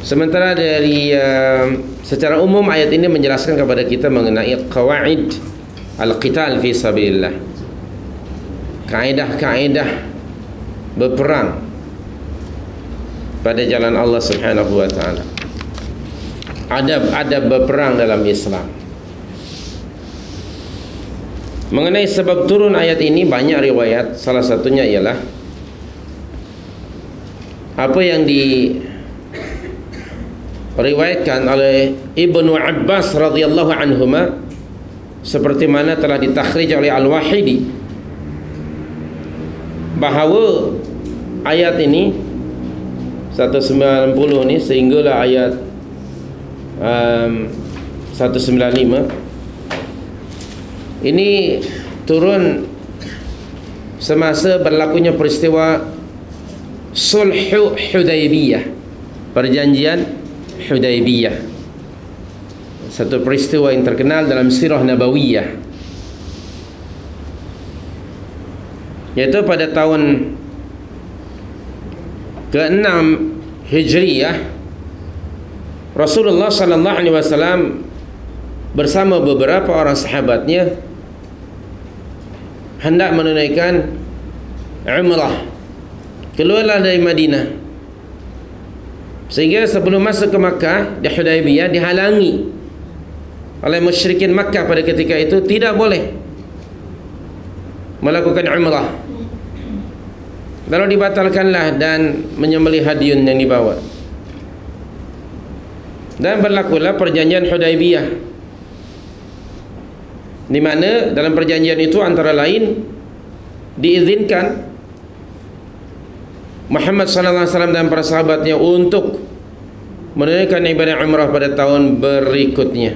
Sementara dari secara umum ayat ini menjelaskan kepada kita mengenai qawaid al-qital fi sabilillah, kaedah-kaedah berperang pada jalan Allah Subhanahu wa taala, adab-adab berperang dalam Islam. Mengenai sebab turun ayat ini banyak riwayat. Salah satunya ialah apa yang diriwayatkan oleh Ibnu Abbas radhiyallahu anhuma, seperti mana telah ditakhrij oleh Al-Wahidi, bahawa ayat ini 190 ni sehinggalah ayat 195 ini turun semasa berlakunya peristiwa Sulhu Hudaybiyah, perjanjian Hudaybiyah, satu peristiwa yang terkenal dalam sirah Nabawiyah, yaitu pada tahun ke-6 Hijriyah, Rasulullah sallallahu alaihi wasallam bersama beberapa orang sahabatnya hendak menunaikan umrah. Keluarlah dari Madinah, sehingga sebelum masuk ke Makkah di Hudaybiyah dihalangi oleh musyrikin Makkah pada ketika itu, tidak boleh melakukan umrah. Lalu dibatalkanlah dan menyembelih hadiun yang dibawa, dan berlakulah perjanjian Hudaybiyah, di mana dalam perjanjian itu antara lain diizinkan Muhammad sallallahu alaihi wasallam dan para sahabatnya untuk menunaikan ibadah umrah pada tahun berikutnya.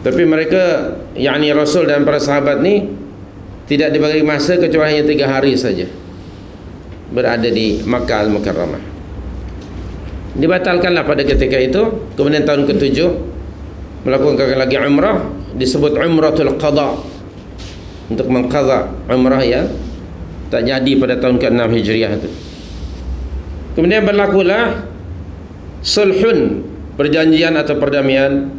Tapi mereka, yakni Rasul dan para sahabat ni, tidak diberi masa kecuali hanya 3 hari saja berada di Makkah Al-Mukarramah. Dibatalkanlah pada ketika itu. Kemudian tahun ke-7 melakukan lagi umrah, disebut Umratul Qadha, untuk mengqadha umrah yang tak jadi pada tahun ke-6 Hijriah itu. Kemudian berlakulah sulhun, perjanjian atau perdamaian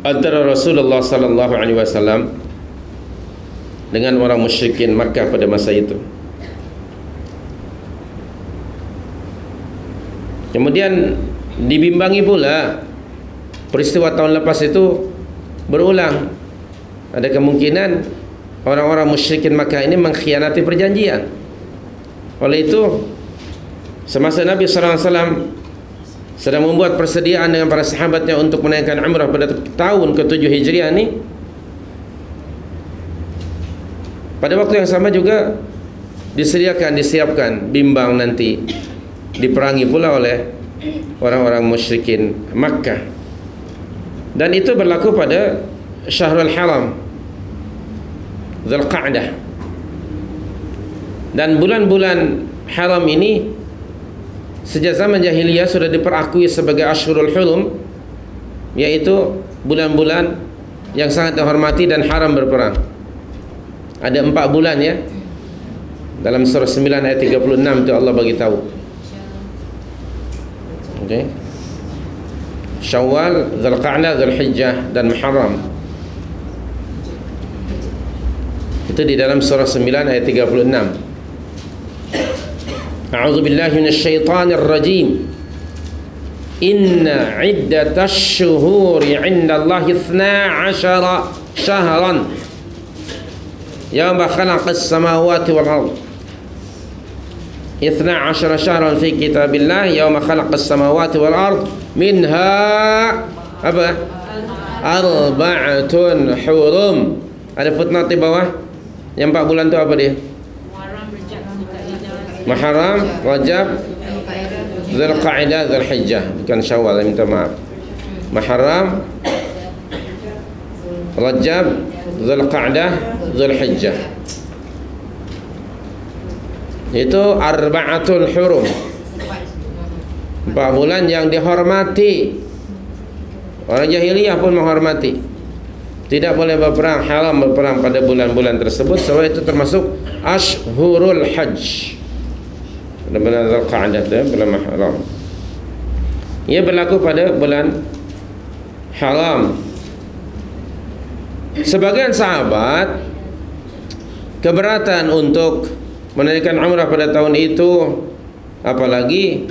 antara Rasulullah sallallahu alaihi wasallam dengan orang musyrikin Makkah pada masa itu. Kemudian dibimbangi pula peristiwa tahun lepas itu berulang. Ada kemungkinan orang-orang musyrikin Makkah ini mengkhianati perjanjian. Oleh itu, semasa Nabi SAW sedang membuat persediaan dengan para sahabatnya untuk menaikkan umrah pada tahun ke-7 Hijriah ini, pada waktu yang sama juga disiapkan bimbang nanti diperangi pula oleh orang-orang musyrikin Makkah. Dan itu berlaku pada Syahrul Haram, Dzulqa'dah. Dan bulan-bulan haram ini sejak zaman jahiliyah sudah diperakui sebagai Ashhurul Hurum, yaitu bulan-bulan yang sangat dihormati dan haram berperang. Ada 4 bulan ya. Dalam surah 9 ayat 36 itu Allah bagi tahu. Okey. Syawal, Dzulqa'dah, Dzulhijjah dan Muharram. Itu di dalam surah 9 ayat 36. A'udzu billahi minasyaitonir rajim. Inna 'iddatash shuhuri 'indallahi 12 syahran yawma khalaqas samawati wal ardh. 12 syahran fi kitabillah yawma khalaqas samawati wal ardh minha apa? Arba'atun hurum. Ada footnote di bawah. Yang 4 bulan tu apa dia? Muharram, Rajab, Dzulqa'dah, Dzulhijjah. Bukan Syawal, minta maaf. Muharram, Rajab, Dzulqa'dah, Dzulhijjah. Itu arba'atul hurum, 4 bulan yang dihormati. Orang jahiliyah pun menghormati. Tidak boleh berperang, haram berperang pada bulan-bulan tersebut, sebab itu termasuk Ashhurul Hajj. bulan Zulqa'dah tu bulan haram. Ia berlaku pada bulan haram. Sebagian sahabat keberatan untuk menunaikan umrah pada tahun itu, apalagi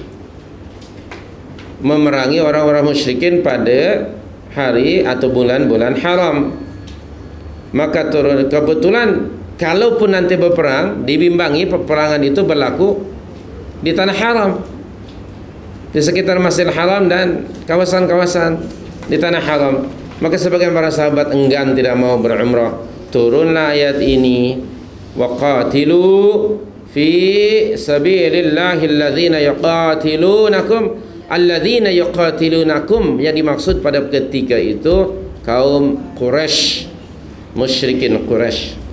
memerangi orang-orang musyrikin pada hari atau bulan-bulan haram. Maka turun, kebetulan kalaupun nanti berperang, dibimbangi peperangan itu berlaku di tanah haram, di sekitar Masjidil Haram dan kawasan-kawasan di tanah haram. Maka sebagian para sahabat enggan, tidak mau berumrah. Turunlah ayat ini, waqatilu fi sabilillahi alladhina yuqatilunakum. Alladzina yuqatilunakum, yang dimaksud pada ketika itu kaum Quraisy, musyrikin Quraisy.